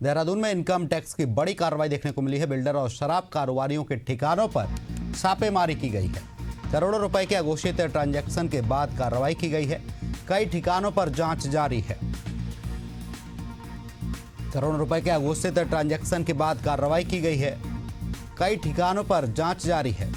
देहरादून में income tax की बड़ी कार्रवाई देखने को मिली है। बिल्डर और शराब कारोबारियों के ठिकानों पर छापेमारी की गई है। करोड़ों रुपए के अघोषित ट्रांजैक्शन के बाद कार्रवाई की गई है। कई ठिकानों पर जांच जारी है। करोड़ों रुपए के अघोषित ट्रांजैक्शन के बाद कार्रवाई की गई है। कई ठिकानों पर जांच जारी है।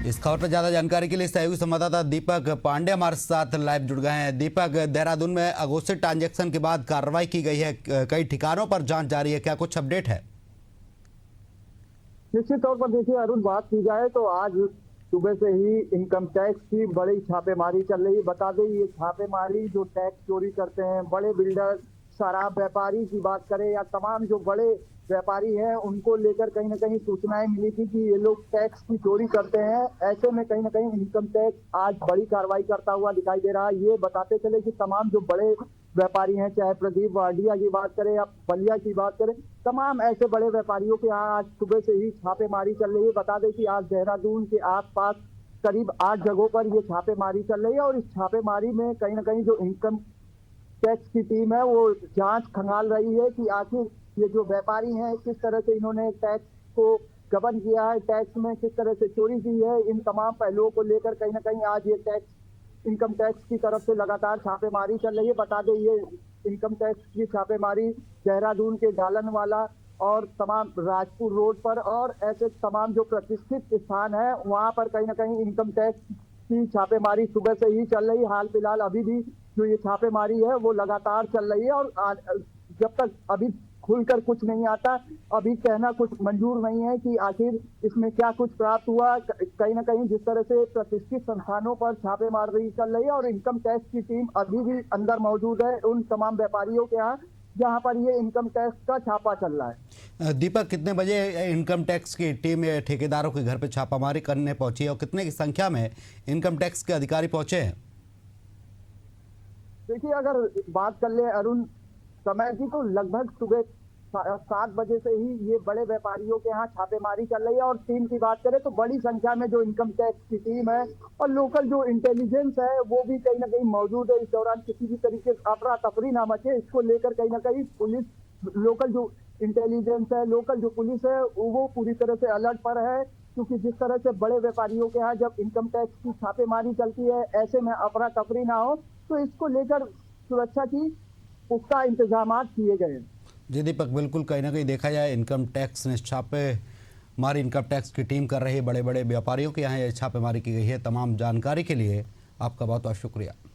इस खबर पर ज्यादा जानकारी के लिए सहयोगी संवाददाता दीपक पांडे हमारे साथ लाइव जुड़ गए हैं। दीपक, देहरादून में अघोषित ट्रांजैक्शन के बाद कार्रवाई की गई है, कई ठिकानों पर जांच जारी है, क्या कुछ अपडेट है? निश्चित तौर पर देखिए अरुण, बात की जाए तो आज सुबह से ही इनकम टैक्स की बड़ी छापेमारी चल रही है। बता दें ये छापेमारी जो टैक्स चोरी करते हैं, बड़े बिल्डर, शराब व्यापारी की बात करें या तमाम जो बड़े व्यापारी हैं, उनको लेकर कहीं ना कहीं सूचनाएं मिली थी कि ये लोग टैक्स की चोरी करते हैं। ऐसे में कहीं ना कहीं इनकम टैक्स आज बड़ी कार्रवाई करता हुआ दिखाई दे रहा है। ये बताते चले कि तमाम जो बड़े व्यापारी हैं, चाहे प्रदीप वाडिया की बात करें या बलिया की बात करें, तमाम ऐसे बड़े व्यापारियों के यहाँ आज सुबह से ही छापेमारी चल रही है। बता दें कि आज देहरादून के आसपास करीब 8 जगहों पर ये छापेमारी चल रही है और इस छापेमारी में कहीं ना कहीं जो इनकम टैक्स की टीम है वो जांच खंगाल रही है कि आखिर ये जो व्यापारी हैं किस तरह से इन्होंने टैक्स को गबन किया है, टैक्स में किस तरह से चोरी की है। इन तमाम पहलुओं को लेकर कहीं ना कहीं आज ये इनकम टैक्स की तरफ से लगातार छापेमारी चल रही है। बता दें ये इनकम टैक्स की छापेमारी देहरादून के डालनवाला और तमाम राजपुर रोड पर और ऐसे तमाम जो प्रतिष्ठित स्थान है वहां पर कहीं ना कहीं इनकम टैक्स की छापेमारी सुबह से ही चल रही है। हाल फिलहाल अभी भी जो ये छापेमारी है वो लगातार चल रही है और जब तक अभी खुलकर कुछ नहीं आता, अभी कहना कुछ मंजूर नहीं है कि आखिर इसमें क्या कुछ प्राप्त हुआ। कहीं ना कहीं जिस तरह से प्रतिष्ठित संस्थानों पर छापेमारी चल रही है और इनकम टैक्स की टीम अभी भी अंदर मौजूद है उन तमाम व्यापारियों के यहाँ जहाँ पर ये इनकम टैक्स का छापा चल रहा है। दीपक, कितने बजे इनकम टैक्स की टीम ठेकेदारों के घर पे छापामारी करने पहुंची है और कितने की संख्या में इनकम टैक्स के अधिकारी पहुंचे हैं? देखिए अगर बात कर ले अरुण समय की, तो लगभग सुबह 7 बजे से ही ये बड़े व्यापारियों के यहाँ छापेमारी चल रही है और टीम की बात करें तो बड़ी संख्या में जो इनकम टैक्स की टीम है और लोकल जो इंटेलिजेंस है वो भी कहीं ना कहीं मौजूद है। इस दौरान किसी भी तरीके से अफरा तफरी ना मचे, इसको लेकर कहीं ना कहीं पुलिस, लोकल जो इंटेलिजेंस है, लोकल जो पुलिस है वो पूरी तरह से अलर्ट पर है, क्योंकि जिस तरह से बड़े व्यापारियों के यहाँ जब इनकम टैक्स की छापेमारी चलती है ऐसे में अफरा तफरी ना हो, तो इसको लेकर सुरक्षा की पुख्ता इंतजाम किए गए हैं। जी दीपक, बिल्कुल, कहीं ना कहीं देखा जाए इनकम टैक्स ने छापेमारी इनकम टैक्स की टीम कर रही है, बड़े बड़े व्यापारियों के यहाँ छापेमारी की गई है। तमाम जानकारी के लिए आपका बहुत बहुत शुक्रिया।